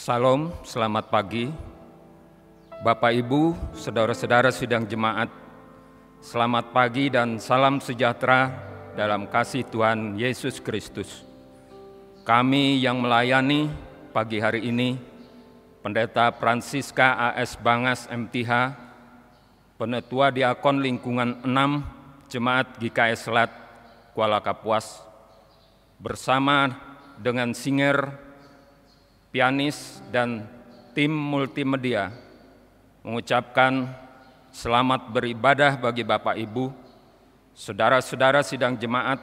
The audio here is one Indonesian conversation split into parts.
Salam, selamat pagi. Bapak Ibu, saudara-saudara sidang jemaat, selamat pagi dan salam sejahtera dalam kasih Tuhan Yesus Kristus. Kami yang melayani pagi hari ini, Pendeta Francisca A.S. Bangas MTH, Penetua Diakon Lingkungan 6 Jemaat GKS Selat, Kuala Kapuas, bersama dengan singer, pianis, dan tim multimedia mengucapkan selamat beribadah bagi Bapak Ibu, saudara-saudara sidang jemaat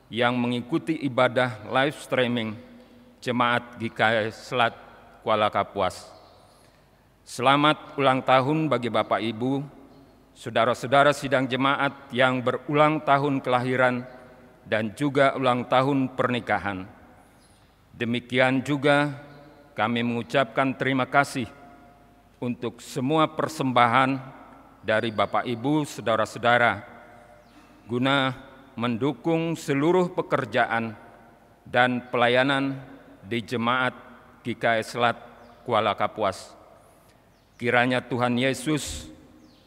yang mengikuti ibadah live streaming Jemaat GKS Selat Kuala Kapuas. Selamat ulang tahun bagi Bapak Ibu, saudara-saudara sidang jemaat yang berulang tahun kelahiran dan juga ulang tahun pernikahan. Demikian juga kami mengucapkan terima kasih untuk semua persembahan dari Bapak Ibu, saudara-saudara, guna mendukung seluruh pekerjaan dan pelayanan di Jemaat GKS Selat Kuala Kapuas. Kiranya Tuhan Yesus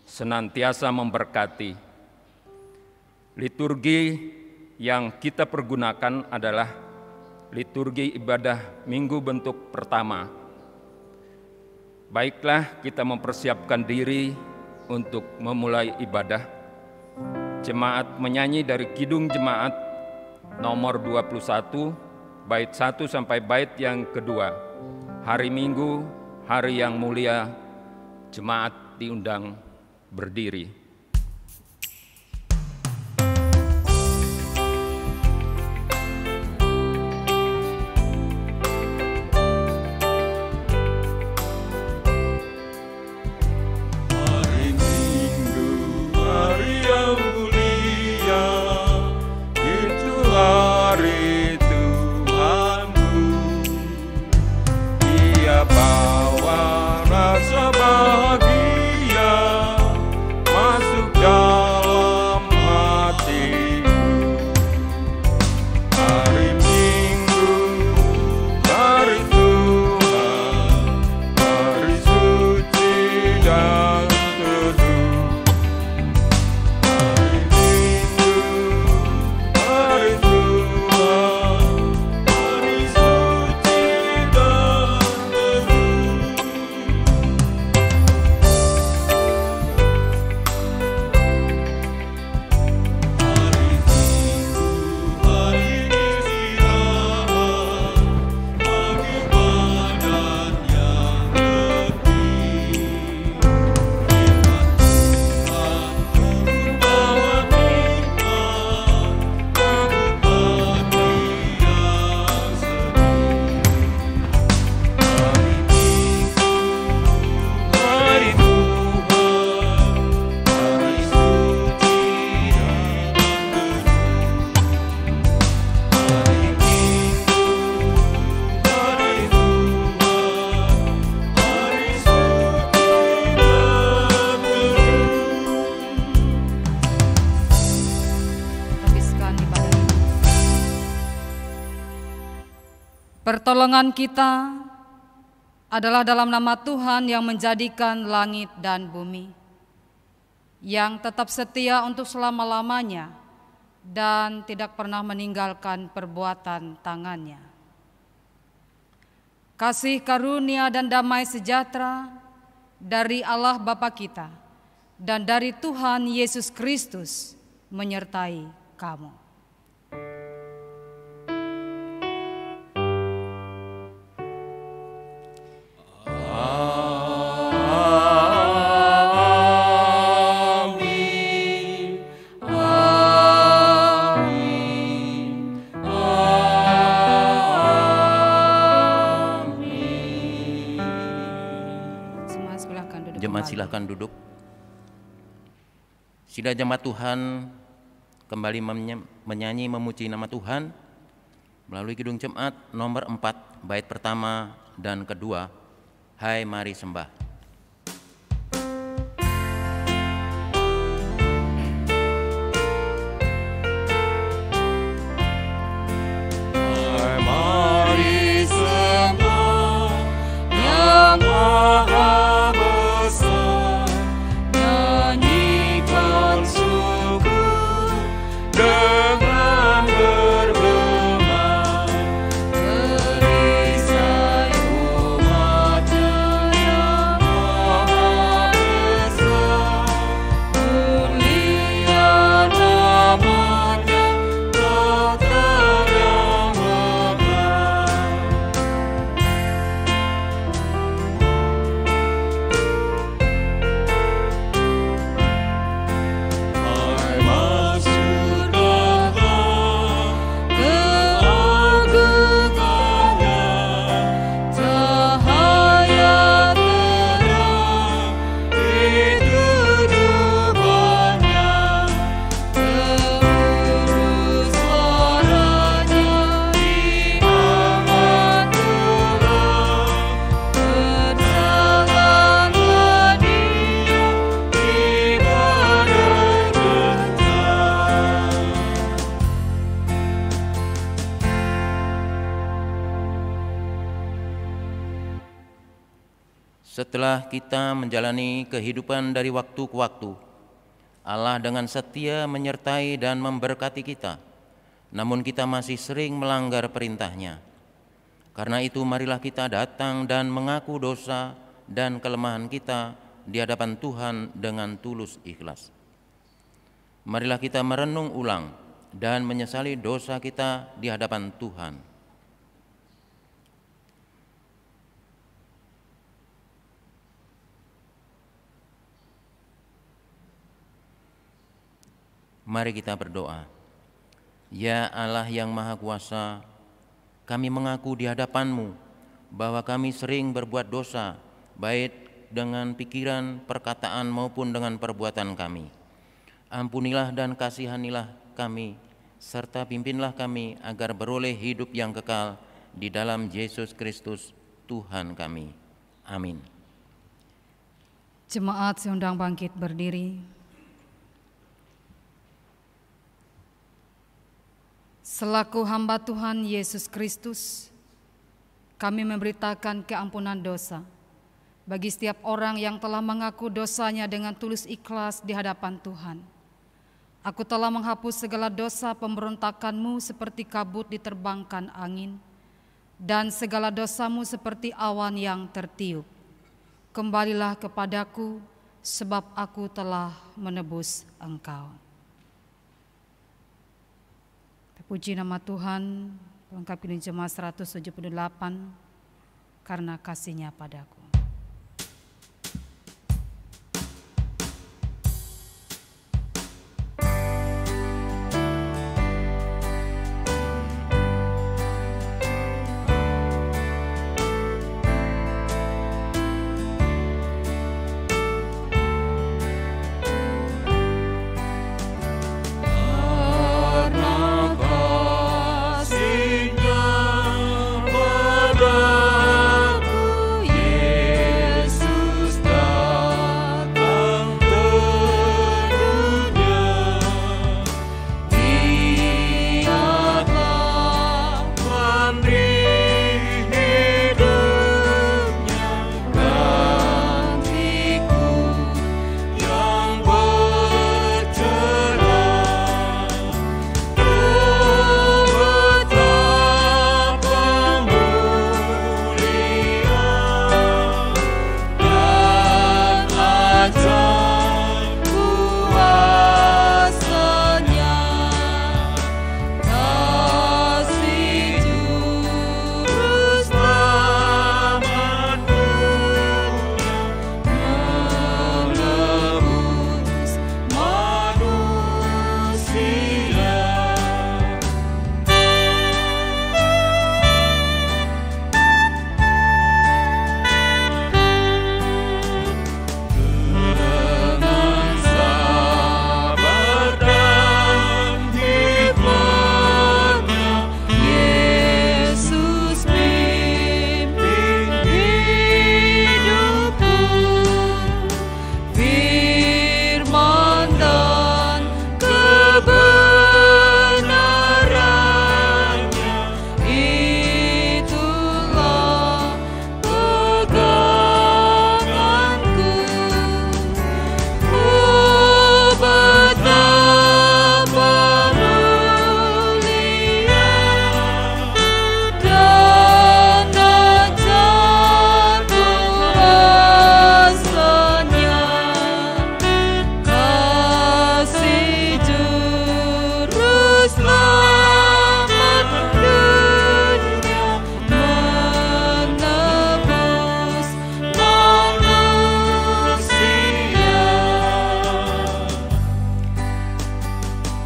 senantiasa memberkati. Liturgi yang kita pergunakan adalah liturgi ibadah minggu bentuk pertama. Baiklah, kita mempersiapkan diri untuk memulai ibadah. Jemaat menyanyi dari Kidung Jemaat nomor 21, bait 1 sampai bait yang kedua. Hari Minggu, hari yang mulia, jemaat diundang berdiri. Pertolongan kita adalah dalam nama Tuhan yang menjadikan langit dan bumi, yang tetap setia untuk selama-lamanya dan tidak pernah meninggalkan perbuatan tangannya. Kasih karunia dan damai sejahtera dari Allah Bapa kita dan dari Tuhan Yesus Kristus menyertai kamu. Jemaat silahkan duduk. Sidang jemaat Tuhan kembali menyanyi memuji nama Tuhan melalui Kidung Jemaat nomor 4 bait pertama dan kedua. Hai mari sembah. Hai mari sembah Setelah kita menjalani kehidupan dari waktu ke waktu, Allah dengan setia menyertai dan memberkati kita, namun kita masih sering melanggar perintah-Nya. Karena itu marilah kita datang dan mengaku dosa dan kelemahan kita di hadapan Tuhan dengan tulus ikhlas. Marilah kita merenung ulang dan menyesali dosa kita di hadapan Tuhan. Mari kita berdoa. Ya Allah yang Maha Kuasa, kami mengaku di hadapan-Mu bahwa kami sering berbuat dosa, baik dengan pikiran, perkataan maupun dengan perbuatan kami. Ampunilah dan kasihanilah kami, serta pimpinlah kami agar beroleh hidup yang kekal di dalam Yesus Kristus Tuhan kami. Amin. Jemaat seundang bangkit berdiri. Selaku hamba Tuhan Yesus Kristus, kami memberitakan keampunan dosa bagi setiap orang yang telah mengaku dosanya dengan tulus ikhlas di hadapan Tuhan. Aku telah menghapus segala dosa pemberontakanmu seperti kabut diterbangkan angin, dan segala dosamu seperti awan yang tertiup. Kembalilah kepadaku, sebab aku telah menebus engkau. Puji nama Tuhan, lengkap ini jemaat 178, karena kasih-Nya padaku.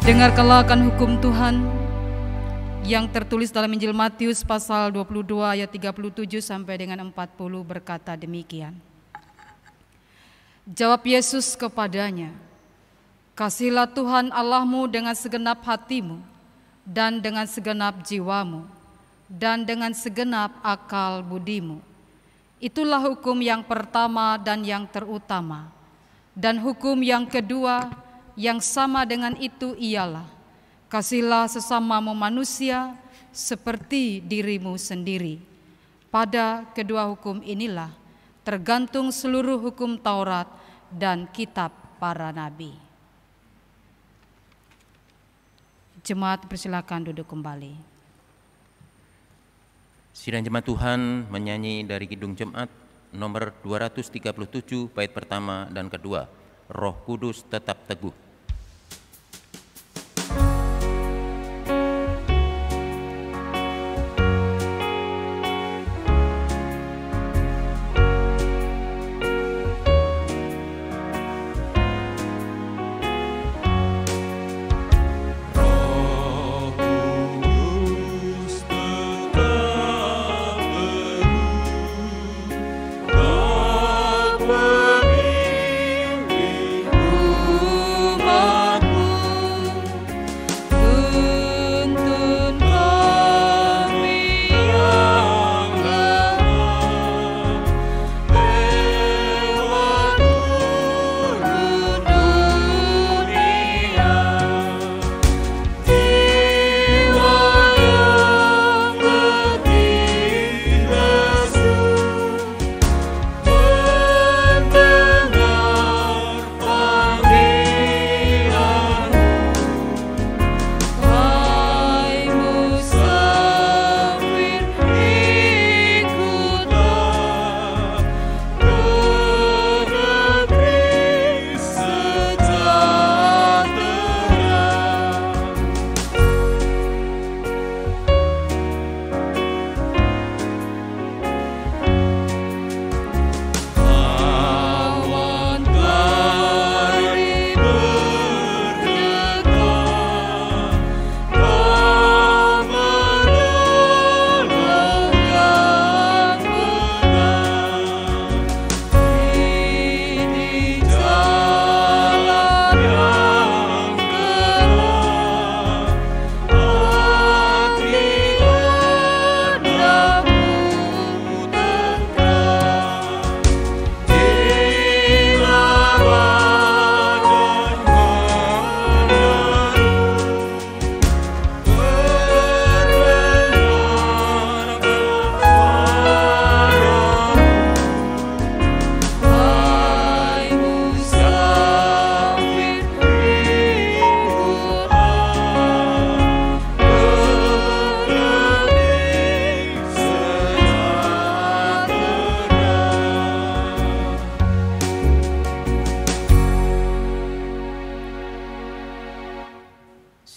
Dengarkanlah akan hukum Tuhan yang tertulis dalam Injil Matius pasal 22 ayat 37 sampai dengan 40 berkata demikian. Jawab Yesus kepadanya, "Kasihilah Tuhan Allahmu dengan segenap hatimu dan dengan segenap jiwamu dan dengan segenap akal budimu. Itulah hukum yang pertama dan yang terutama. Dan hukum yang kedua yang sama dengan itu ialah, kasihilah sesamamu manusia seperti dirimu sendiri. Pada kedua hukum inilah tergantung seluruh hukum Taurat dan kitab para nabi. Jemaat persilakan duduk kembali. Sidang Jemaat Tuhan menyanyi dari Kidung Jemaat nomor 237 bait pertama dan kedua, Roh Kudus tetap teguh.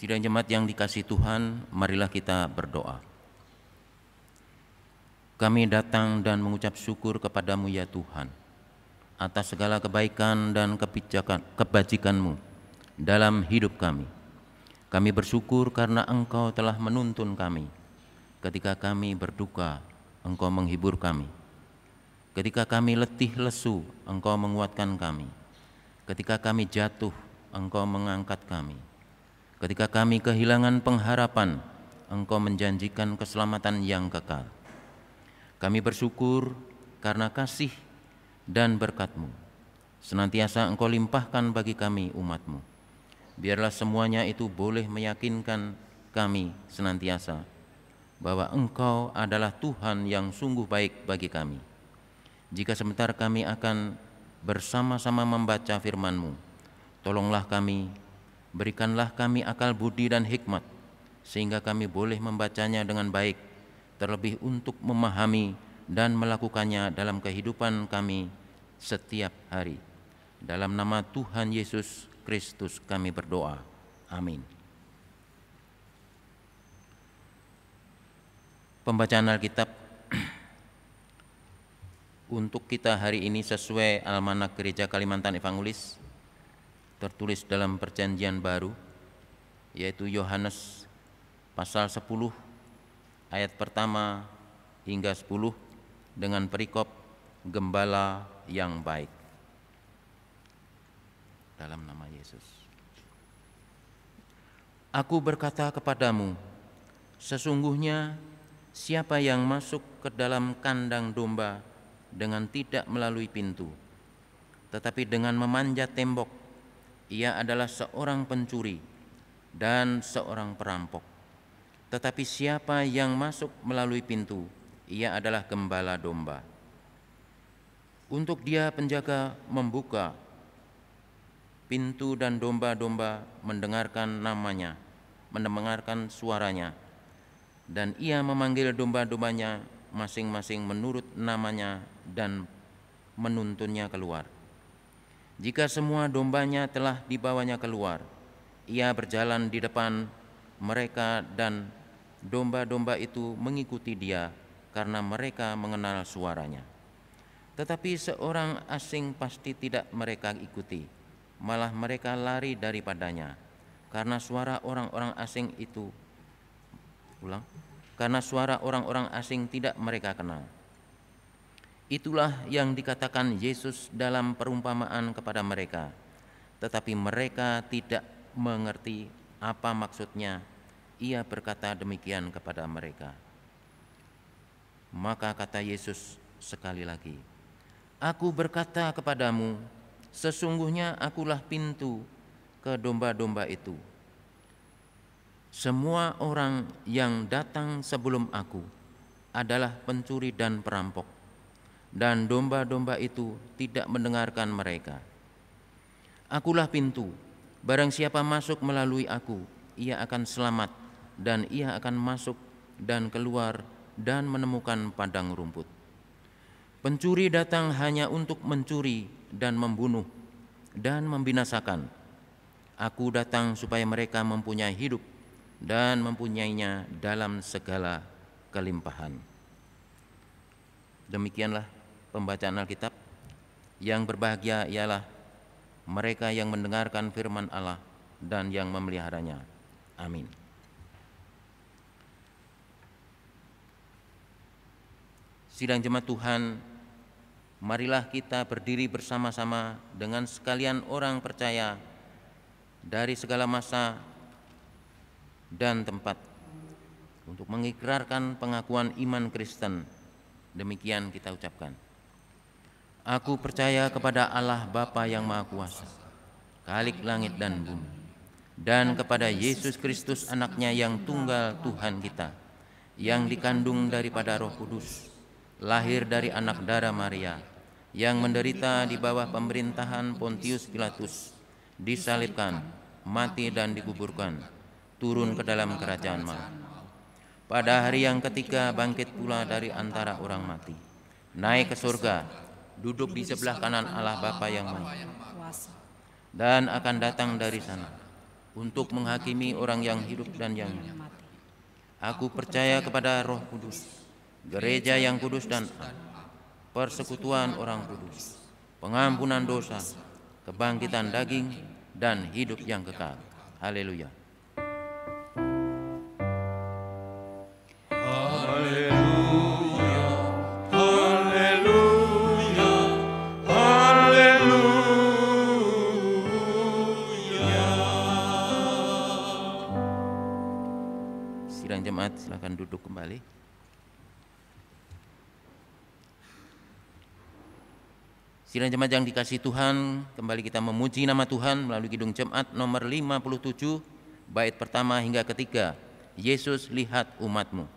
Sidang jemaat yang dikasihi Tuhan, marilah kita berdoa. Kami datang dan mengucap syukur kepadamu ya Tuhan, atas segala kebaikan dan kebajikan-Mu dalam hidup kami. Kami bersyukur karena Engkau telah menuntun kami. Ketika kami berduka, Engkau menghibur kami. Ketika kami letih lesu, Engkau menguatkan kami. Ketika kami jatuh, Engkau mengangkat kami. Ketika kami kehilangan pengharapan, Engkau menjanjikan keselamatan yang kekal. Kami bersyukur karena kasih dan berkat-Mu. Senantiasa Engkau limpahkan bagi kami umat-Mu. Biarlah semuanya itu boleh meyakinkan kami senantiasa bahwa Engkau adalah Tuhan yang sungguh baik bagi kami. Jika sebentar kami akan bersama-sama membaca firman-Mu, tolonglah kami, berikanlah kami akal budi dan hikmat, sehingga kami boleh membacanya dengan baik, terlebih untuk memahami dan melakukannya dalam kehidupan kami setiap hari. Dalam nama Tuhan Yesus Kristus kami berdoa. Amin. Pembacaan Alkitab untuk kita hari ini sesuai Almanak Gereja Kalimantan Evangelis, tertulis dalam Perjanjian Baru, yaitu Yohanes pasal 10 ayat pertama hingga 10 dengan perikop Gembala yang baik. Dalam nama Yesus. Aku berkata kepadamu, sesungguhnya siapa yang masuk ke dalam kandang domba dengan tidak melalui pintu, tetapi dengan memanjat tembok, ia adalah seorang pencuri dan seorang perampok. Tetapi siapa yang masuk melalui pintu, ia adalah gembala domba. Untuk Dia penjaga membuka pintu dan domba-domba mendengarkan namanya, mendengarkan suaranya, dan Ia memanggil domba-dombanya masing-masing menurut namanya dan menuntunnya keluar. Jika semua dombanya telah dibawanya keluar, Ia berjalan di depan mereka dan domba-domba itu mengikuti Dia karena mereka mengenal suaranya. Tetapi seorang asing pasti tidak mereka ikuti, malah mereka lari daripadanya, karena suara orang-orang asing itu, karena suara orang-orang asing tidak mereka kenal. Itulah yang dikatakan Yesus dalam perumpamaan kepada mereka, tetapi mereka tidak mengerti apa maksudnya. Ia berkata demikian kepada mereka. Maka kata Yesus sekali lagi, Aku berkata kepadamu, sesungguhnya akulah pintu ke domba-domba itu. Semua orang yang datang sebelum aku adalah pencuri dan perampok, dan domba-domba itu tidak mendengarkan mereka. Akulah pintu, barang siapa masuk melalui aku, ia akan selamat, dan ia akan masuk dan keluar dan menemukan padang rumput. Pencuri datang hanya untuk mencuri dan membunuh dan membinasakan. Aku datang supaya mereka mempunyai hidup dan mempunyainya dalam segala kelimpahan. Demikianlah pembacaan Alkitab. Yang berbahagia ialah mereka yang mendengarkan firman Allah dan yang memeliharanya. Amin. Sidang jemaat Tuhan, marilah kita berdiri bersama-sama dengan sekalian orang percaya dari segala masa dan tempat untuk mengikrarkan pengakuan iman Kristen. Demikian kita ucapkan. Aku percaya kepada Allah Bapa yang Maha Kuasa, Khalik langit dan bumi, dan kepada Yesus Kristus anaknya yang tunggal Tuhan kita, yang dikandung daripada Roh Kudus, lahir dari anak darah Maria, yang menderita di bawah pemerintahan Pontius Pilatus, disalibkan, mati dan dikuburkan, turun ke dalam kerajaan maut. Pada hari yang ketiga bangkit pula dari antara orang mati, naik ke surga, duduk di sebelah kanan Allah Bapa yang Maha Kuasa, dan akan datang dari sana untuk menghakimi orang yang hidup dan yang mati. Aku percaya kepada Roh Kudus, gereja yang kudus dan am, persekutuan orang kudus, pengampunan dosa, kebangkitan daging, dan hidup yang kekal. Haleluya. Sidang jemaat, silakan duduk kembali. Sidang jemaat yang dikasihi Tuhan, kembali kita memuji nama Tuhan melalui Kidung Jemaat nomor 57, bait pertama hingga ketiga. Yesus, lihat umat-Mu.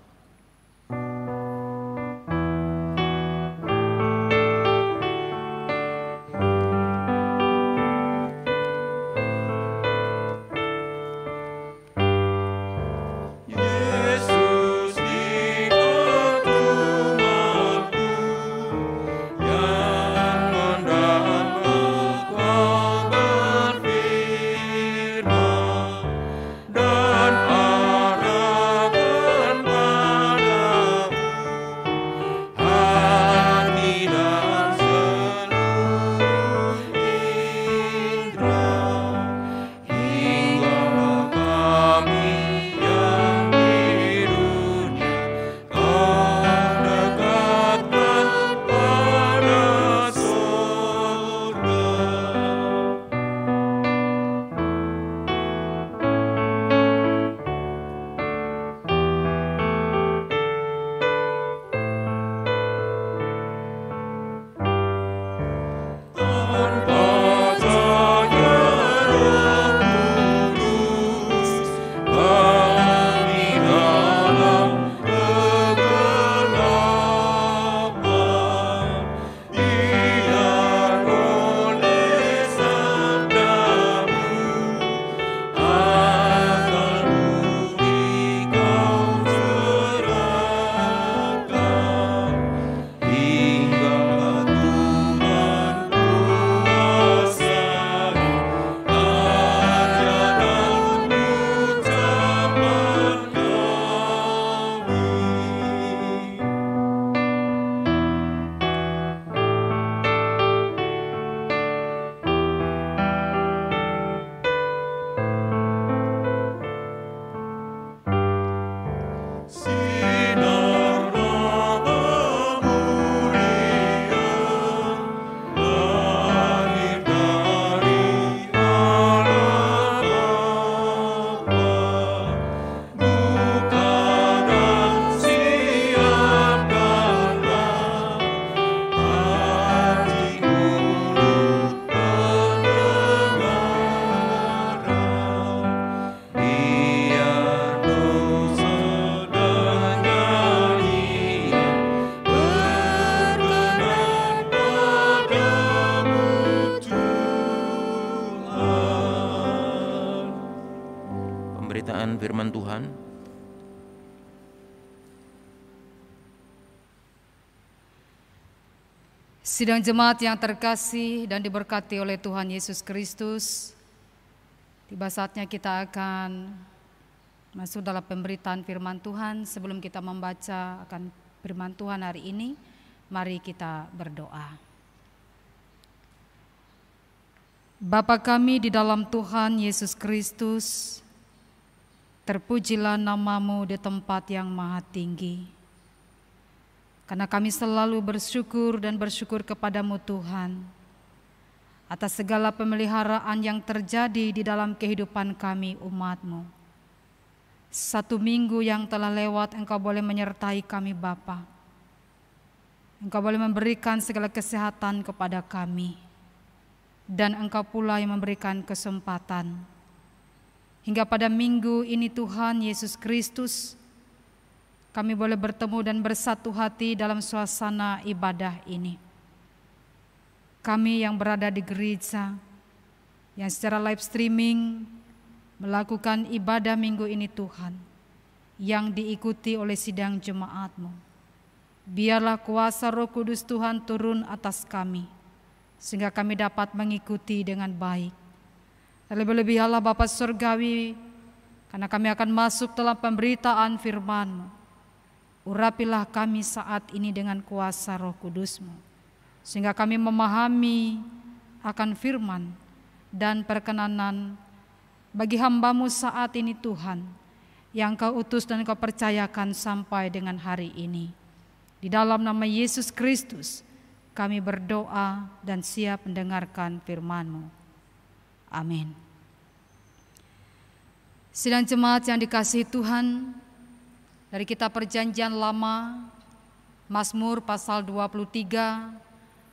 Dan arahkan Pemberitaan firman Tuhan. Sidang jemaat yang terkasih dan diberkati oleh Tuhan Yesus Kristus, tiba saatnya kita akan masuk dalam pemberitaan firman Tuhan. Sebelum kita membaca akan firman Tuhan hari ini, mari kita berdoa. Bapa kami di dalam Tuhan Yesus Kristus, terpujilah nama-Mu di tempat yang maha tinggi. Karena kami selalu bersyukur dan bersyukur kepada-Mu Tuhan, atas segala pemeliharaan yang terjadi di dalam kehidupan kami umat-Mu. 1 minggu yang telah lewat, Engkau boleh menyertai kami Bapa. Engkau boleh memberikan segala kesehatan kepada kami. Dan Engkau pula yang memberikan kesempatan. Hingga pada minggu ini Tuhan Yesus Kristus, kami boleh bertemu dan bersatu hati dalam suasana ibadah ini. Kami yang berada di gereja, yang secara live streaming melakukan ibadah minggu ini Tuhan, yang diikuti oleh sidang jemaat-Mu. Biarlah kuasa Roh Kudus Tuhan turun atas kami, sehingga kami dapat mengikuti dengan baik. Terlebih-lebih Allah Bapa Surgawi, karena kami akan masuk dalam pemberitaan firman-Mu. Urapilah kami saat ini dengan kuasa Roh Kudus-Mu, sehingga kami memahami akan firman dan perkenanan bagi hamba-Mu saat ini Tuhan, yang Kau utus dan Kau percayakan sampai dengan hari ini. Di dalam nama Yesus Kristus kami berdoa dan siap mendengarkan firman-Mu. Amin. Sidang jemaat yang dikasihi Tuhan, dari kitab Perjanjian Lama, Mazmur pasal 23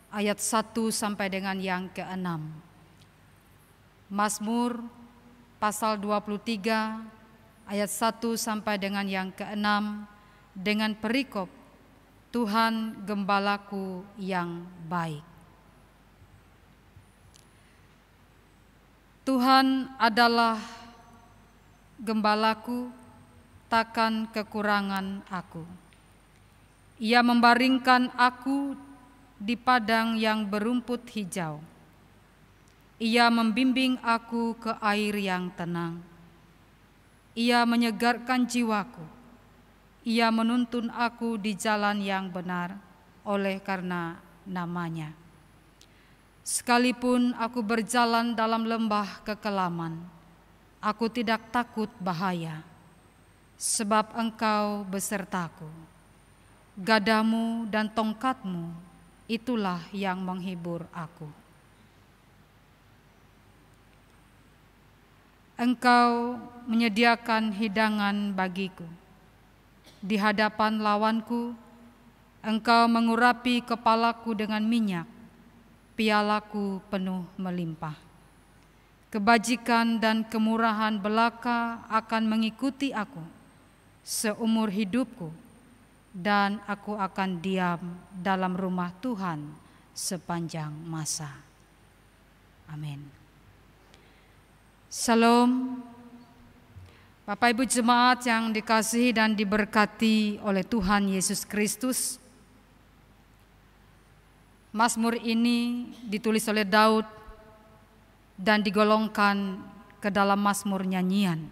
ayat 1 sampai dengan yang ke-6. Mazmur pasal 23 ayat 1 sampai dengan yang ke-6 dengan perikop Tuhan gembalaku yang baik. Tuhan adalah gembalaku, takkan kekurangan aku. Ia membaringkan aku di padang yang berumput hijau. Ia membimbing aku ke air yang tenang. Ia menyegarkan jiwaku. Ia menuntun aku di jalan yang benar oleh karena nama-Nya. Sekalipun aku berjalan dalam lembah kekelaman, aku tidak takut bahaya, sebab Engkau besertaku. Gadamu dan tongkat-Mu, itulah yang menghibur aku. Engkau menyediakan hidangan bagiku. Di hadapan lawanku, Engkau mengurapi kepalaku dengan minyak, pialaku penuh melimpah. Kebajikan dan kemurahan belaka akan mengikuti aku seumur hidupku, dan aku akan diam dalam rumah Tuhan sepanjang masa. Amin. Shalom. Bapak Ibu jemaat yang dikasihi dan diberkati oleh Tuhan Yesus Kristus. Mazmur ini ditulis oleh Daud dan digolongkan ke dalam mazmur nyanyian.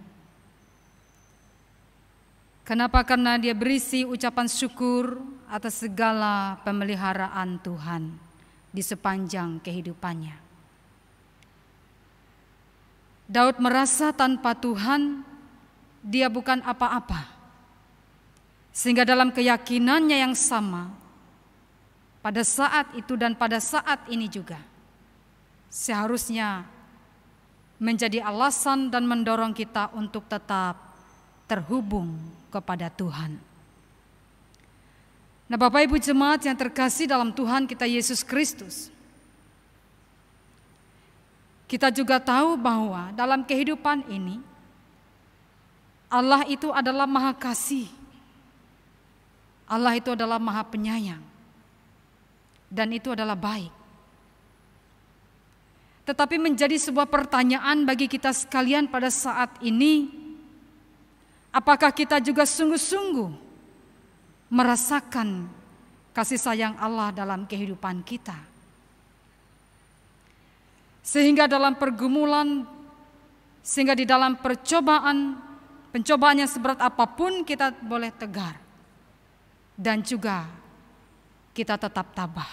Kenapa? Karena dia berisi ucapan syukur atas segala pemeliharaan Tuhan di sepanjang kehidupannya. Daud merasa tanpa Tuhan dia bukan apa-apa. Sehingga dalam keyakinannya yang sama, pada saat itu dan pada saat ini juga, seharusnya menjadi alasan dan mendorong kita untuk tetap terhubung kepada Tuhan. Nah, Bapak Ibu jemaat yang terkasih dalam Tuhan kita Yesus Kristus, kita juga tahu bahwa dalam kehidupan ini Allah itu adalah Maha Kasih. Allah itu adalah Maha Penyayang. Dan itu adalah baik. Tetapi menjadi sebuah pertanyaan bagi kita sekalian pada saat ini, Apakah kita juga sungguh-sungguh merasakan kasih sayang Allah dalam kehidupan kita? Sehingga dalam pergumulan, sehingga di dalam pencobaan yang seberat apapun kita boleh tegar. Dan juga kita tetap tabah.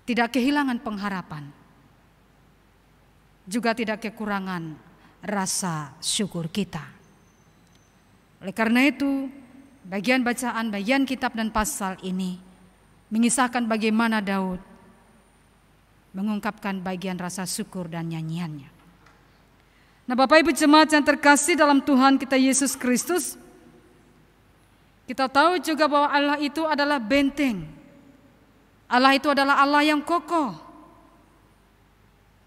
Tidak kehilangan pengharapan. Juga tidak kekurangan rasa syukur kita. Oleh karena itu, bagian bacaan, bagian kitab dan pasal ini mengisahkan bagaimana Daud mengungkapkan bagian rasa syukur dan nyanyiannya. Nah, Bapak Ibu jemaat yang terkasih dalam Tuhan kita Yesus Kristus, kita tahu juga bahwa Allah itu adalah benteng. Allah itu adalah Allah yang kokoh.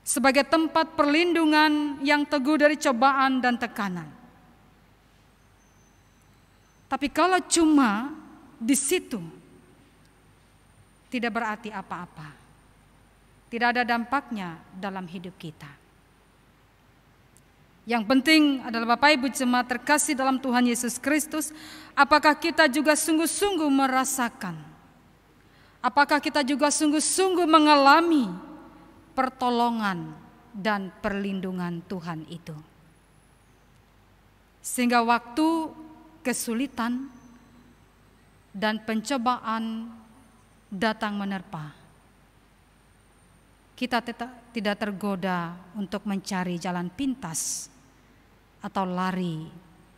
Sebagai tempat perlindungan yang teguh dari cobaan dan tekanan. Tapi kalau cuma di situ, tidak berarti apa-apa. Tidak ada dampaknya dalam hidup kita. Yang penting adalah Bapak Ibu jemaat terkasih dalam Tuhan Yesus Kristus, apakah kita juga sungguh-sungguh merasakan? Apakah kita juga sungguh-sungguh mengalami pertolongan dan perlindungan Tuhan itu? Sehingga waktu kesulitan dan pencobaan datang menerpa, kita tidak tergoda untuk mencari jalan pintas atau lari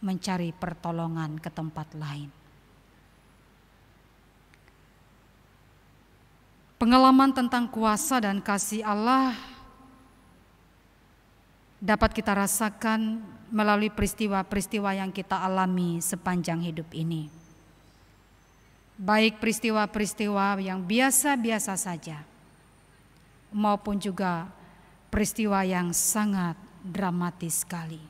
mencari pertolongan ke tempat lain. Pengalaman tentang kuasa dan kasih Allah dapat kita rasakan melalui peristiwa-peristiwa yang kita alami sepanjang hidup ini. Baik peristiwa-peristiwa yang biasa-biasa saja, maupun juga peristiwa yang sangat dramatis sekali.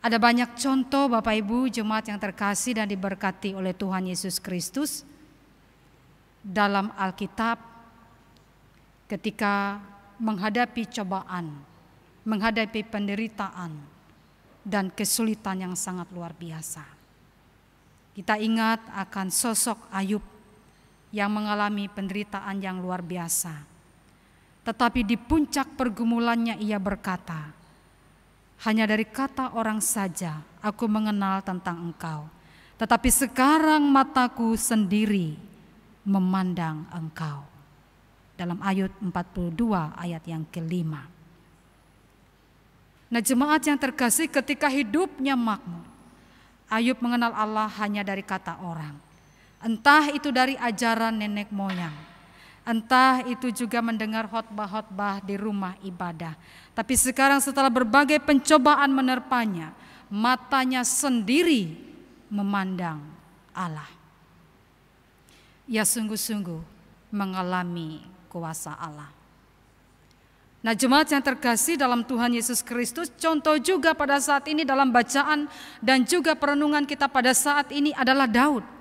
Ada banyak contoh Bapak Ibu jemaat yang terkasih dan diberkati oleh Tuhan Yesus Kristus dalam Alkitab ketika menghadapi cobaan, menghadapi penderitaan dan kesulitan yang sangat luar biasa. Kita ingat akan sosok Ayub yang mengalami penderitaan yang luar biasa. Tetapi di puncak pergumulannya ia berkata, hanya dari kata orang saja aku mengenal tentang Engkau. Tetapi sekarang mataku sendiri memandang Engkau. Dalam Ayub 42 ayat yang kelima. Nah jemaat yang terkasih, ketika hidupnya makmur, Ayub mengenal Allah hanya dari kata orang. Entah itu dari ajaran nenek moyang, entah itu juga mendengar khotbah-khotbah di rumah ibadah. Tapi sekarang setelah berbagai pencobaan menerpanya, matanya sendiri memandang Allah. Ia sungguh-sungguh mengalami kuasa Allah. Nah jemaat yang terkasih dalam Tuhan Yesus Kristus, contoh juga pada saat ini dalam bacaan dan juga perenungan kita pada saat ini adalah Daud.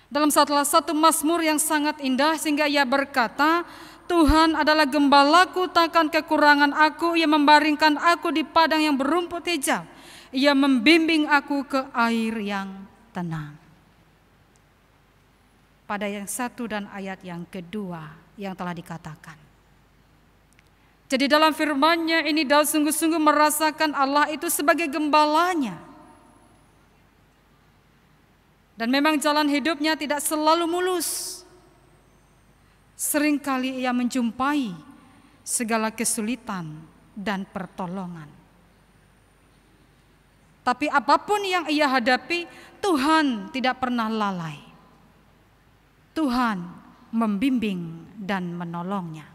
Dalam salah satu mazmur yang sangat indah sehingga ia berkata, Tuhan adalah gembalaku, takkan kekurangan aku. Ia membaringkan aku di padang yang berumput hijau. Ia membimbing aku ke air yang tenang. Pada yang satu dan ayat yang kedua yang telah dikatakan. Jadi dalam firman-Nya ini Daud sungguh-sungguh merasakan Allah itu sebagai gembalanya. Dan memang jalan hidupnya tidak selalu mulus. Seringkali ia menjumpai segala kesulitan dan pertolongan. Tapi apapun yang ia hadapi, Tuhan tidak pernah lalai. Tuhan membimbing dan menolongnya.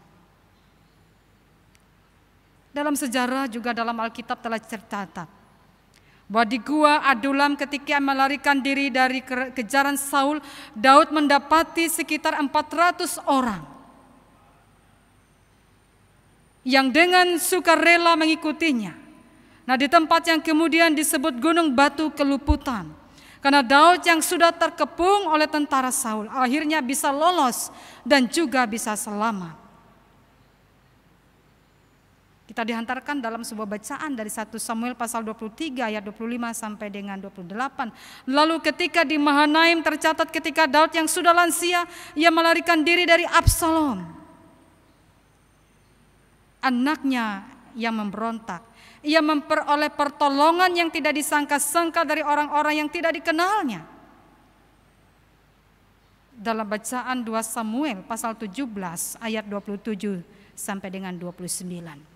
Dalam sejarah juga dalam Alkitab telah tercatat bahwa di Gua Adulam ketika melarikan diri dari kejaran Saul, Daud mendapati sekitar 400 orang yang dengan sukarela mengikutinya. Nah di tempat yang kemudian disebut Gunung Batu Keluputan, karena Daud yang sudah terkepung oleh tentara Saul akhirnya bisa lolos dan juga bisa selamat. Kita dihantarkan dalam sebuah bacaan dari 1 Samuel pasal 23 ayat 25 sampai dengan 28. Lalu ketika di Mahanaim tercatat ketika Daud yang sudah lansia, ia melarikan diri dari Absalom, anaknya yang memberontak. Ia memperoleh pertolongan yang tidak disangka-sangka dari orang-orang yang tidak dikenalnya. Dalam bacaan 2 Samuel pasal 17 ayat 27 sampai dengan 29.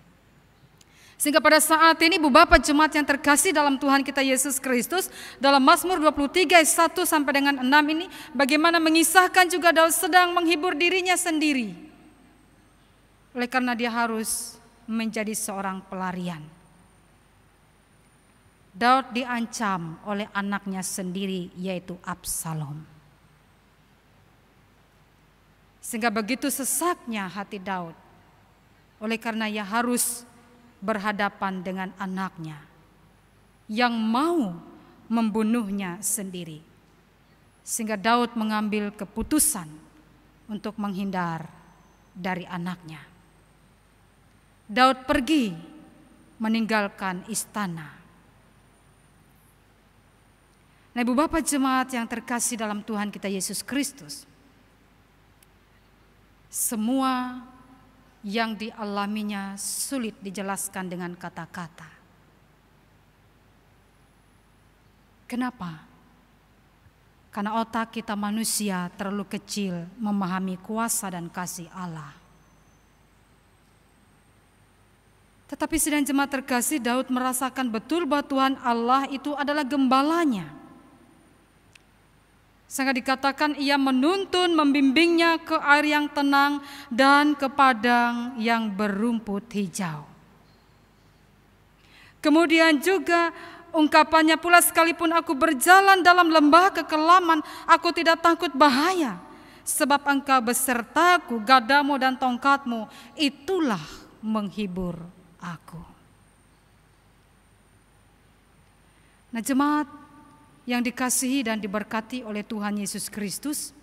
Sehingga pada saat ini Ibu Bapak Jemaat yang terkasih dalam Tuhan kita Yesus Kristus, dalam Mazmur 23 ayat 1 sampai dengan 6 ini bagaimana mengisahkan juga Daud sedang menghibur dirinya sendiri. Oleh karena dia harus menjadi seorang pelarian. Daud diancam oleh anaknya sendiri yaitu Absalom. Sehingga begitu sesaknya hati Daud. Oleh karena ia harus berhadapan dengan anaknya yang mau membunuhnya sendiri. Sehingga Daud mengambil keputusan untuk menghindar dari anaknya. Daud pergi meninggalkan istana. Nah, Ibu Bapak Jemaat yang terkasih dalam Tuhan kita Yesus Kristus, semua yang dialaminya sulit dijelaskan dengan kata-kata. Kenapa? Karena otak kita manusia terlalu kecil memahami kuasa dan kasih Allah. Tetapi sedang jemaat terkasih, Daud merasakan betul bahwa Tuhan Allah itu adalah gembalanya. Sehingga dikatakan ia menuntun, membimbingnya ke air yang tenang dan ke padang yang berumput hijau. Kemudian juga ungkapannya pula, sekalipun aku berjalan dalam lembah kekelaman, aku tidak takut bahaya. Sebab engkau besertaku, gadamu dan tongkatmu, itulah menghibur aku. Nah, jemaat yang dikasihi dan diberkati oleh Tuhan Yesus Kristus,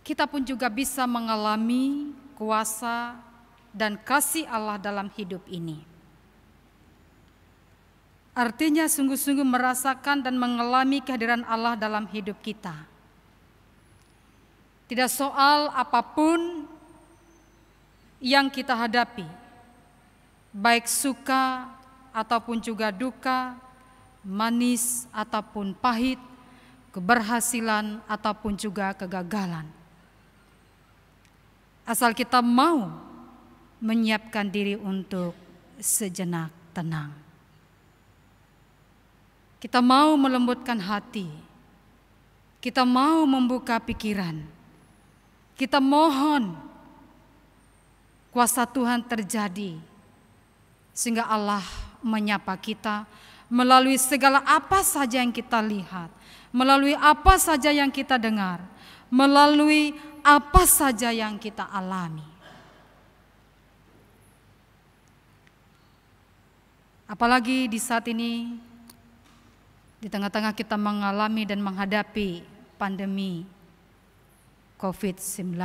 kita pun juga bisa mengalami kuasa dan kasih Allah dalam hidup ini. Artinya sungguh-sungguh merasakan dan mengalami kehadiran Allah dalam hidup kita. Tidak soal apapun yang kita hadapi, baik suka ataupun juga duka, manis ataupun pahit, keberhasilan ataupun juga kegagalan. Asal kita mau menyiapkan diri untuk sejenak tenang. Kita mau melembutkan hati. Kita mau membuka pikiran. Kita mohon kuasa Tuhan terjadi sehingga Allah menyapa kita melalui segala apa saja yang kita lihat, melalui apa saja yang kita dengar, melalui apa saja yang kita alami. Apalagi di saat ini, di tengah-tengah kita mengalami dan menghadapi pandemi COVID-19.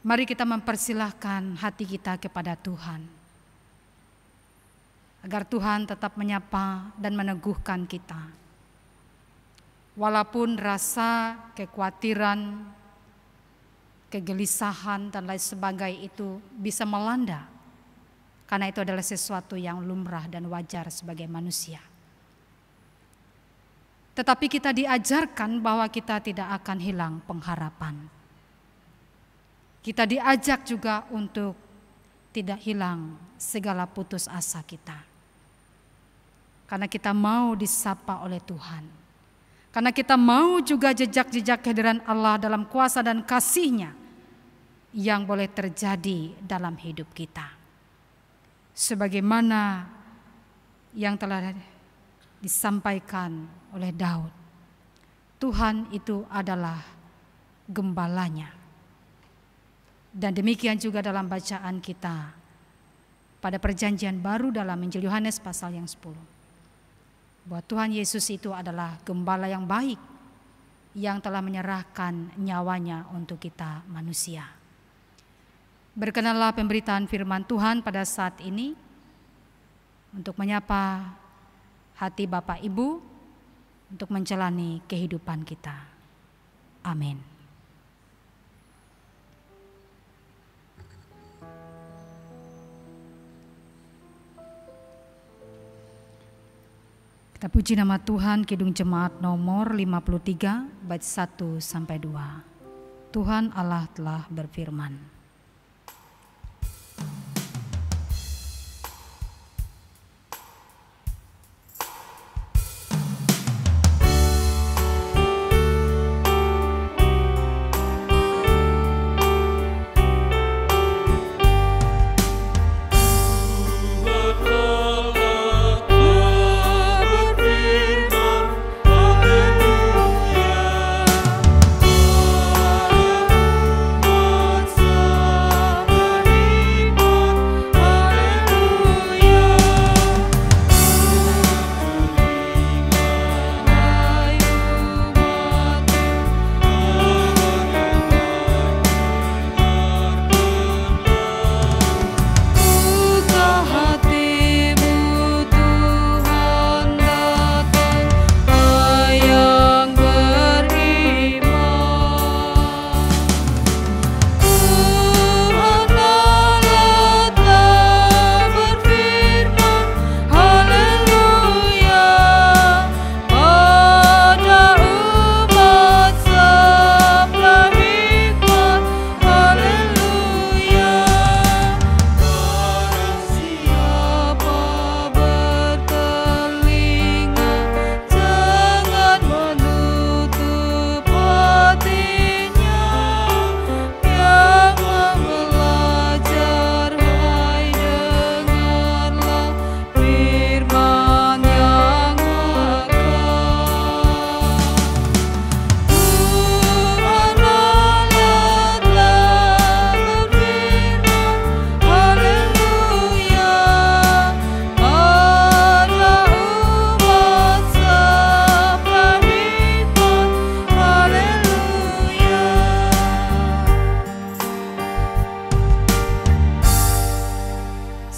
Mari kita mempersilahkan hati kita kepada Tuhan, agar Tuhan tetap menyapa dan meneguhkan kita. Walaupun rasa kekhawatiran, kegelisahan dan lain sebagainya itu bisa melanda, karena itu adalah sesuatu yang lumrah dan wajar sebagai manusia. Tetapi kita diajarkan bahwa kita tidak akan hilang pengharapan. Kita diajak juga untuk tidak hilang segala putus asa kita. Karena kita mau disapa oleh Tuhan. Karena kita mau juga jejak-jejak kehadiran Allah dalam kuasa dan kasih-Nya yang boleh terjadi dalam hidup kita. Sebagaimana yang telah disampaikan oleh Daud, Tuhan itu adalah gembalanya. Dan demikian juga dalam bacaan kita pada perjanjian baru dalam Injil Yohanes pasal yang 10. Bahwa Tuhan Yesus itu adalah gembala yang baik yang telah menyerahkan nyawanya untuk kita manusia. Berkenanlah pemberitaan firman Tuhan pada saat ini untuk menyapa hati Bapak Ibu untuk menjalani kehidupan kita. Amin. Kita puji nama Tuhan, Kidung Jemaat nomor 53 bait 1 sampai 2. Tuhan Allah telah berfirman.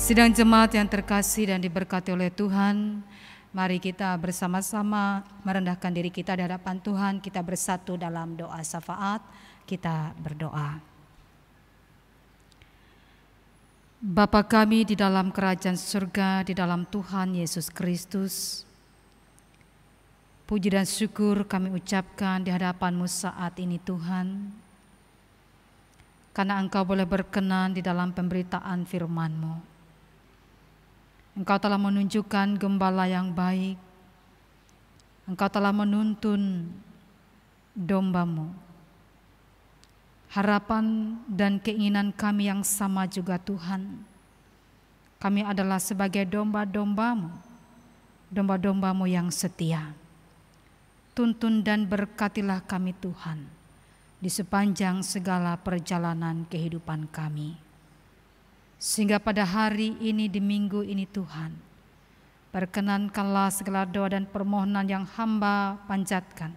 Sidang jemaat yang terkasih dan diberkati oleh Tuhan, mari kita bersama-sama merendahkan diri kita di hadapan Tuhan. Kita bersatu dalam doa syafaat. Kita berdoa. Bapa kami di dalam kerajaan surga, di dalam Tuhan Yesus Kristus, puji dan syukur kami ucapkan di hadapan-Mu saat ini Tuhan, karena Engkau boleh berkenan di dalam pemberitaan firman-Mu. Engkau telah menunjukkan gembala yang baik. Engkau telah menuntun domba-Mu. Harapan dan keinginan kami yang sama juga Tuhan. Kami adalah sebagai domba-domba-Mu, domba-domba-Mu yang setia. Tuntun dan berkatilah kami Tuhan di sepanjang segala perjalanan kehidupan kami. Sehingga pada hari ini di minggu ini Tuhan, perkenankanlah segala doa dan permohonan yang hamba panjatkan.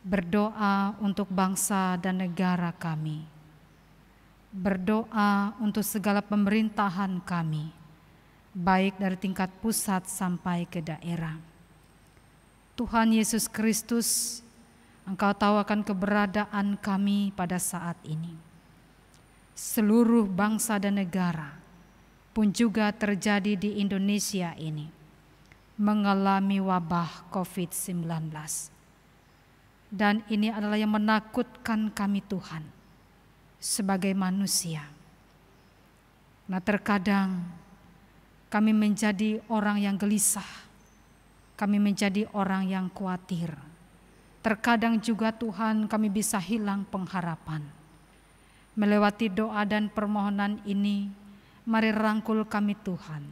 Berdoa untuk bangsa dan negara kami. Berdoa untuk segala pemerintahan kami, baik dari tingkat pusat sampai ke daerah. Tuhan Yesus Kristus, Engkau tahu akan keberadaan kami pada saat ini. Seluruh bangsa dan negara pun juga terjadi di Indonesia ini mengalami wabah COVID-19. Dan ini adalah yang menakutkan kami Tuhan sebagai manusia. Nah, terkadang kami menjadi orang yang gelisah, kami menjadi orang yang khawatir. Terkadang juga Tuhan kami bisa hilang pengharapan. Melewati doa dan permohonan ini, mari rangkul kami Tuhan,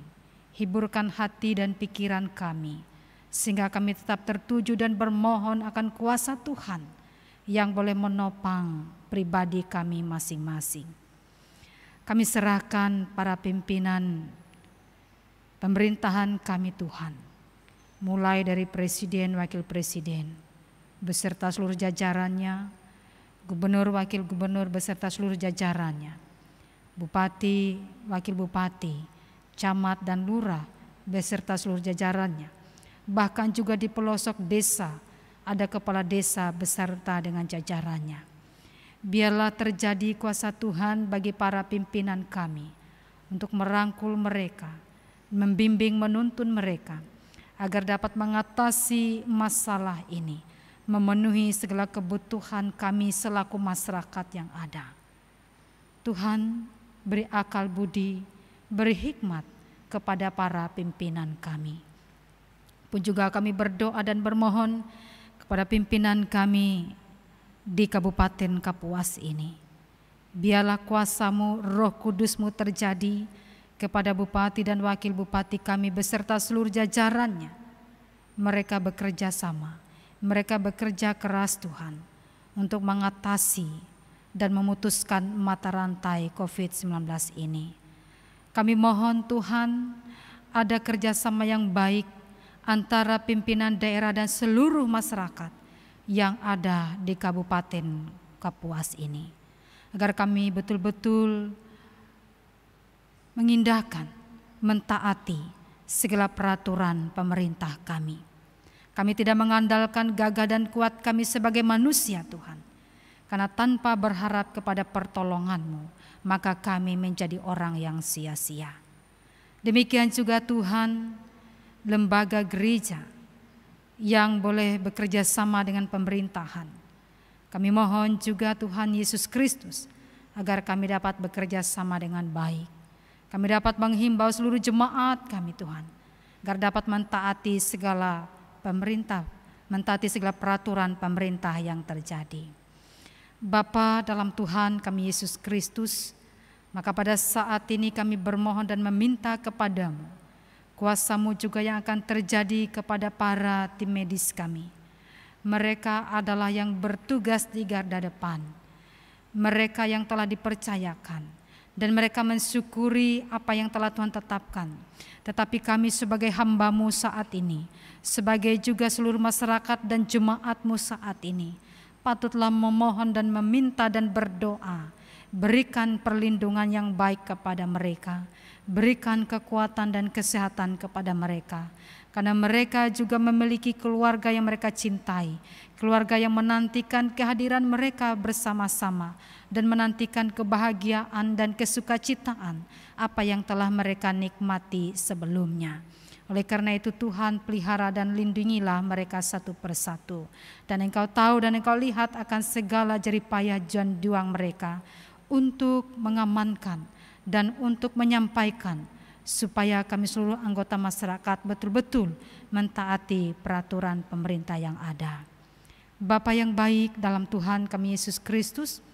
hiburkan hati dan pikiran kami, sehingga kami tetap tertuju dan bermohon akan kuasa Tuhan yang boleh menopang pribadi kami masing-masing. Kami serahkan para pimpinan pemerintahan kami Tuhan, mulai dari presiden, wakil presiden, beserta seluruh jajarannya, gubernur, wakil gubernur beserta seluruh jajarannya, Bupati, Wakil Bupati, Camat dan Lurah beserta seluruh jajarannya. Bahkan juga di pelosok desa ada kepala desa beserta dengan jajarannya. Biarlah terjadi kuasa Tuhan bagi para pimpinan kami untuk merangkul mereka, membimbing menuntun mereka agar dapat mengatasi masalah ini, memenuhi segala kebutuhan kami selaku masyarakat yang ada. Tuhan, beri akal budi, beri hikmat kepada para pimpinan kami. Pun juga kami berdoa dan bermohon kepada pimpinan kami di Kabupaten Kapuas ini. Biarlah kuasa-Mu, Roh Kudus-Mu terjadi kepada Bupati dan Wakil Bupati kami beserta seluruh jajarannya. Mereka bekerja sama, mereka bekerja keras Tuhan untuk mengatasi dan memutuskan mata rantai COVID-19 ini. Kami mohon Tuhan ada kerjasama yang baik antara pimpinan daerah dan seluruh masyarakat yang ada di Kabupaten Kapuas ini, agar kami betul-betul mengindahkan, mentaati segala peraturan pemerintah kami. Kami tidak mengandalkan gagah dan kuat kami sebagai manusia Tuhan, karena tanpa berharap kepada pertolongan-Mu, maka kami menjadi orang yang sia-sia. Demikian juga Tuhan, lembaga gereja yang boleh bekerja sama dengan pemerintahan. Kami mohon juga Tuhan Yesus Kristus agar kami dapat bekerja sama dengan baik. Kami dapat menghimbau seluruh jemaat kami Tuhan, agar dapat mentaati segala pemerintah, mentaati segala peraturan pemerintah yang terjadi. Bapa dalam Tuhan kami Yesus Kristus, maka pada saat ini kami bermohon dan meminta kepadamu, kuasa-Mu juga yang akan terjadi kepada para tim medis kami. Mereka adalah yang bertugas di garda depan. Mereka yang telah dipercayakan dan mereka mensyukuri apa yang telah Tuhan tetapkan. Tetapi kami sebagai hamba-Mu saat ini, sebagai juga seluruh masyarakat dan jemaat-Mu saat ini, patutlah memohon dan meminta dan berdoa. Berikan perlindungan yang baik kepada mereka, berikan kekuatan dan kesehatan kepada mereka, karena mereka juga memiliki keluarga yang mereka cintai, keluarga yang menantikan kehadiran mereka bersama-sama dan menantikan kebahagiaan dan kesukacitaan apa yang telah mereka nikmati sebelumnya. Oleh karena itu Tuhan, pelihara dan lindungilah mereka satu persatu, dan Engkau tahu dan Engkau lihat akan segala jeripayah dan juang mereka untuk mengamankan dan untuk menyampaikan supaya kami seluruh anggota masyarakat betul-betul mentaati peraturan pemerintah yang ada. Bapa yang baik dalam Tuhan kami Yesus Kristus,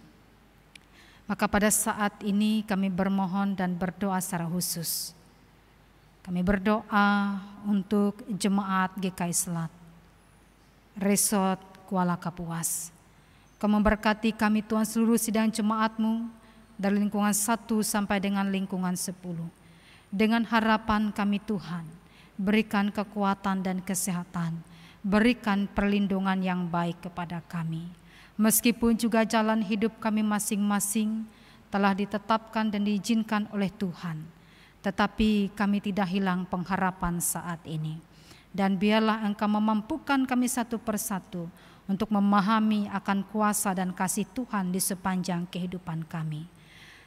maka pada saat ini kami bermohon dan berdoa secara khusus. Kami berdoa untuk jemaat GKI Selat, Resort Kuala Kapuas. Kau memberkati kami Tuhan seluruh sidang jemaat-Mu dari lingkungan 1 sampai dengan lingkungan 10. Dengan harapan kami Tuhan, berikan kekuatan dan kesehatan, berikan perlindungan yang baik kepada kami. Meskipun juga jalan hidup kami masing-masing telah ditetapkan dan diizinkan oleh Tuhan, tetapi kami tidak hilang pengharapan saat ini. Dan biarlah Engkau memampukan kami satu persatu untuk memahami akan kuasa dan kasih Tuhan di sepanjang kehidupan kami.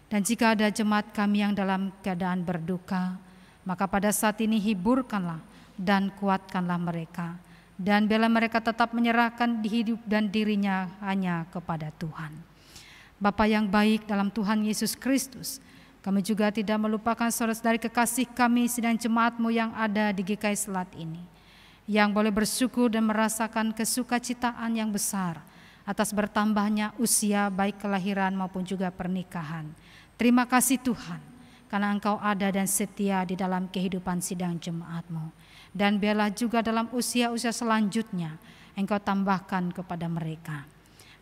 Dan jika ada jemaat kami yang dalam keadaan berduka, maka pada saat ini hiburkanlah dan kuatkanlah mereka. Dan biarlah mereka tetap menyerahkan hidup dan dirinya hanya kepada Tuhan. Bapa yang baik dalam Tuhan Yesus Kristus, kami juga tidak melupakan saudara-saudari kekasih kami sidang jemaat-Mu yang ada di GKI Selat ini, yang boleh bersyukur dan merasakan kesukacitaan yang besar atas bertambahnya usia baik kelahiran maupun juga pernikahan. Terima kasih Tuhan, karena Engkau ada dan setia di dalam kehidupan sidang jemaat-Mu. Dan biarlah juga dalam usia-usia selanjutnya Engkau tambahkan kepada mereka.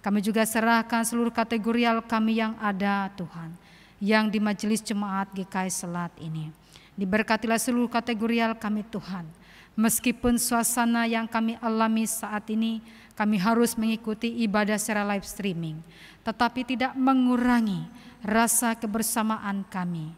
Kami juga serahkan seluruh kategorial kami yang ada Tuhan, yang di majelis jemaat GKI Selat ini. Diberkatilah seluruh kategorial kami Tuhan. Meskipun suasana yang kami alami saat ini kami harus mengikuti ibadah secara live streaming, tetapi tidak mengurangi rasa kebersamaan kami,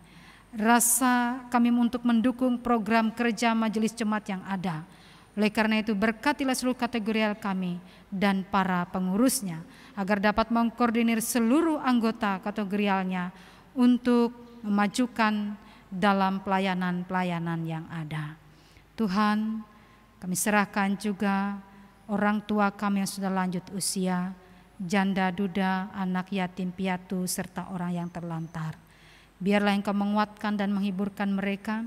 rasa kami untuk mendukung program kerja majelis jemaat yang ada. Oleh karena itu, berkatilah seluruh kategorial kami dan para pengurusnya, agar dapat mengkoordinir seluruh anggota kategorialnya untuk memajukan dalam pelayanan-pelayanan yang ada. Tuhan, kami serahkan juga orang tua kami yang sudah lanjut usia, janda duda, anak yatim piatu, serta orang yang terlantar. Biarlah Engkau menguatkan dan menghiburkan mereka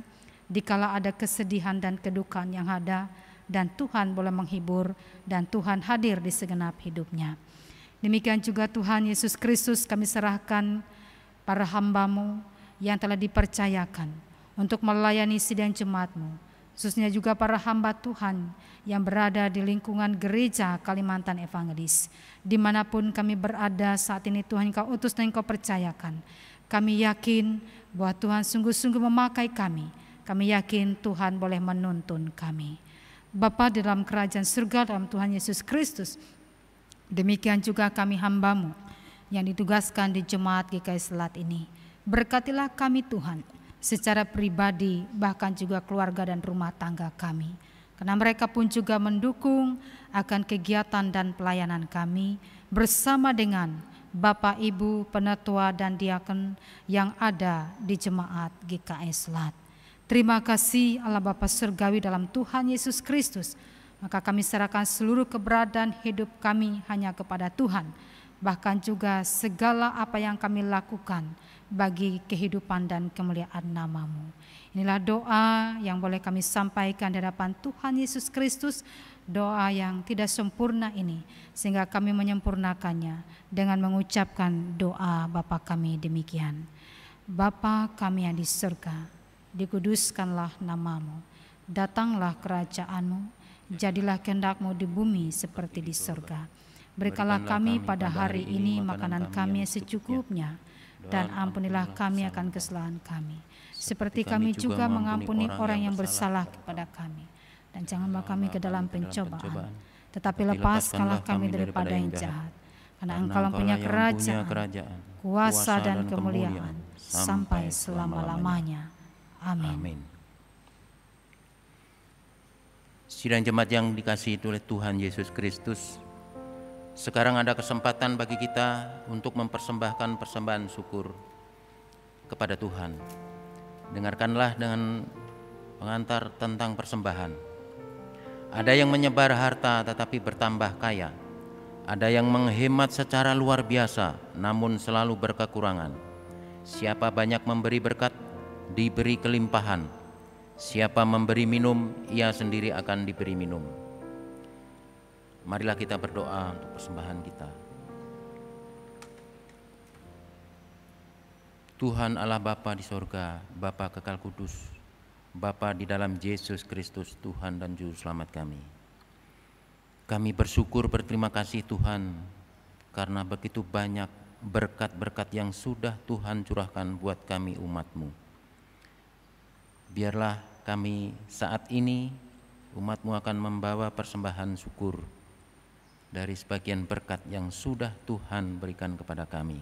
dikala ada kesedihan dan kedukaan yang ada, dan Tuhan boleh menghibur dan Tuhan hadir di segenap hidupnya. Demikian juga Tuhan Yesus Kristus, kami serahkan para hamba-Mu yang telah dipercayakan untuk melayani sidang jemaat-Mu, khususnya juga para hamba Tuhan yang berada di lingkungan gereja Kalimantan Evangelis. Dimanapun kami berada saat ini, Tuhan Engkau utus dan Engkau percayakan. Kami yakin bahwa Tuhan sungguh-sungguh memakai kami. Kami yakin Tuhan boleh menuntun kami. Bapa di dalam kerajaan surga dalam Tuhan Yesus Kristus, demikian juga kami hamba-Mu yang ditugaskan di Jemaat GKI Selat ini. Berkatilah kami Tuhan secara pribadi, bahkan juga keluarga dan rumah tangga kami. Karena mereka pun juga mendukung akan kegiatan dan pelayanan kami bersama dengan Bapak, Ibu, penatua dan diakon yang ada di Jemaat GKI Selat. Terima kasih Allah Bapa Surgawi dalam Tuhan Yesus Kristus. Maka kami serahkan seluruh keberadaan hidup kami hanya kepada Tuhan. Bahkan juga segala apa yang kami lakukan bagi kehidupan dan kemuliaan nama-Mu. Inilah doa yang boleh kami sampaikan di hadapan Tuhan Yesus Kristus. Doa yang tidak sempurna ini, sehingga kami menyempurnakannya dengan mengucapkan doa Bapa kami demikian. Bapa kami yang di surga, dikuduskanlah nama-Mu, datanglah kerajaan-Mu, jadilah kehendak-Mu di bumi seperti di surga. Berikanlah kami pada hari ini makanan kami yang secukupnya, dan ampunilah kami akan kesalahan kami, seperti kami juga mengampuni orang yang bersalah kepada kami. Dan janganlah kami ke dalam pencobaan, tetapi lepaskanlah kami daripada yang jahat. Karena Engkau punya kerajaan, kuasa dan kemuliaan sampai selama-lamanya. Amin. Sidang jemaat yang dikasihi oleh Tuhan Yesus Kristus, sekarang ada kesempatan bagi kita untuk mempersembahkan persembahan syukur kepada Tuhan. Dengarkanlah dengan pengantar tentang persembahan. Ada yang menyebar harta tetapi bertambah kaya. Ada yang menghemat secara luar biasa namun selalu berkekurangan. Siapa banyak memberi berkat, diberi kelimpahan. Siapa memberi minum, ia sendiri akan diberi minum. Marilah kita berdoa untuk persembahan kita. Tuhan Allah Bapa di sorga, Bapa kekal kudus, Bapa di dalam Yesus Kristus, Tuhan dan Juru Selamat kami. Kami bersyukur, berterima kasih Tuhan, karena begitu banyak berkat-berkat yang sudah Tuhan curahkan buat kami umat-Mu. Biarlah kami saat ini, umat-Mu akan membawa persembahan syukur dari sebagian berkat yang sudah Tuhan berikan kepada kami.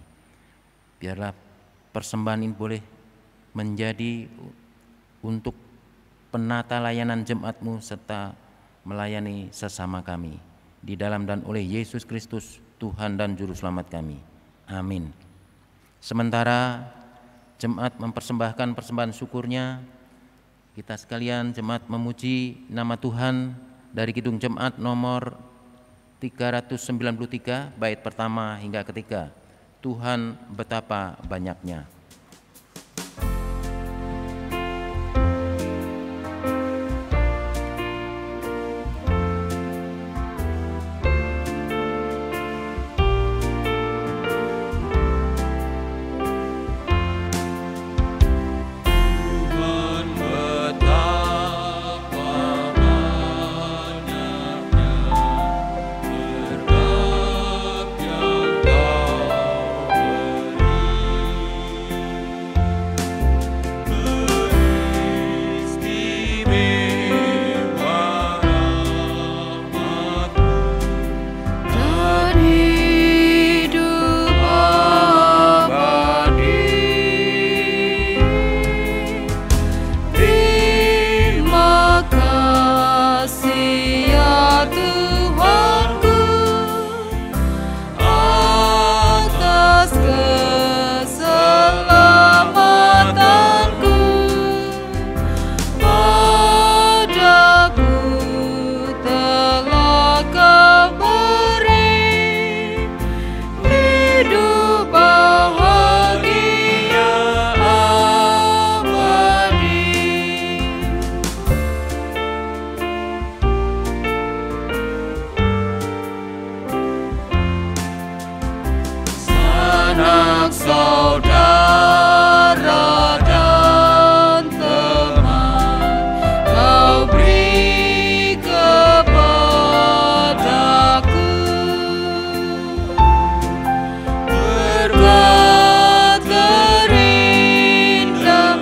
Biarlah persembahan ini boleh menjadi untuk penata layanan jemaat-Mu serta melayani sesama kami. Di dalam dan oleh Yesus Kristus, Tuhan dan Juru Selamat kami. Amin. Sementara jemaat mempersembahkan persembahan syukurnya, kita sekalian jemaat memuji nama Tuhan dari Kidung Jemaat nomor 393 bait pertama hingga ketiga. Tuhan betapa banyaknya. anak saudara dan teman Kau beri kepadaku. Berkat terindah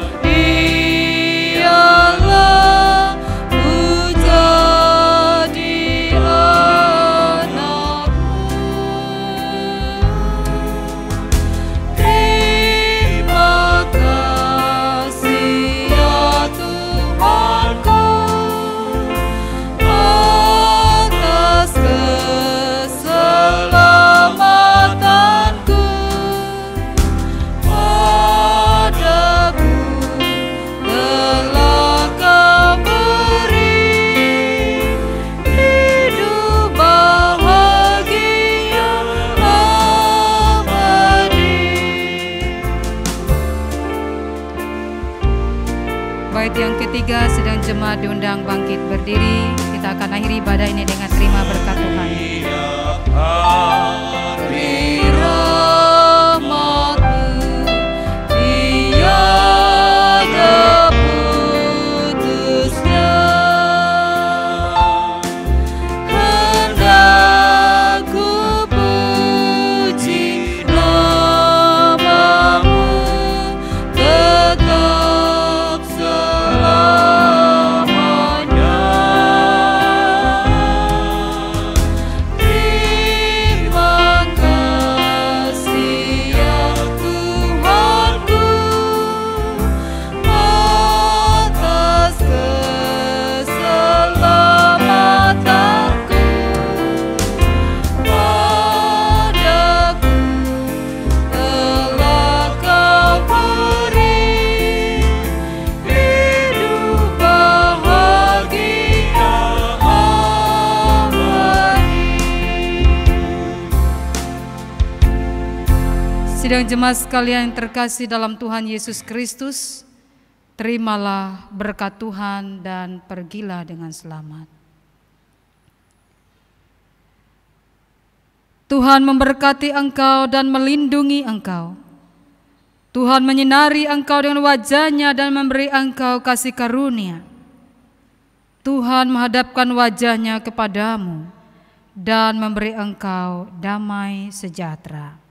ialah ku jadi anakmu. Terima kasih ya Tuhanku atas keselamatanku. Padaku telah Kau beri hidup bahagia abadi. Bait yang ketiga, sedang jemaat diundang bangkit berdiri. Kita akan akhiri ibadah ini dengan terima berkat Tuhan. Beri rahmat-Mu tiada putusnya. Hendak ku puji nama-Mu tetap selamanya. Terima kasih ya Tuhanku atas keselamatanku. Padaku telah Kau beri hidup bahagia abadi. Sidang jemaat sekalian yang terkasih dalam Tuhan Yesus Kristus, terimalah berkat Tuhan dan pergilah dengan selamat. Tuhan memberkati engkau dan melindungi engkau. Tuhan menyinari engkau dengan wajah-Nya dan memberi engkau kasih karunia. Tuhan menghadapkan wajah-Nya kepadamu dan memberi engkau damai sejahtera.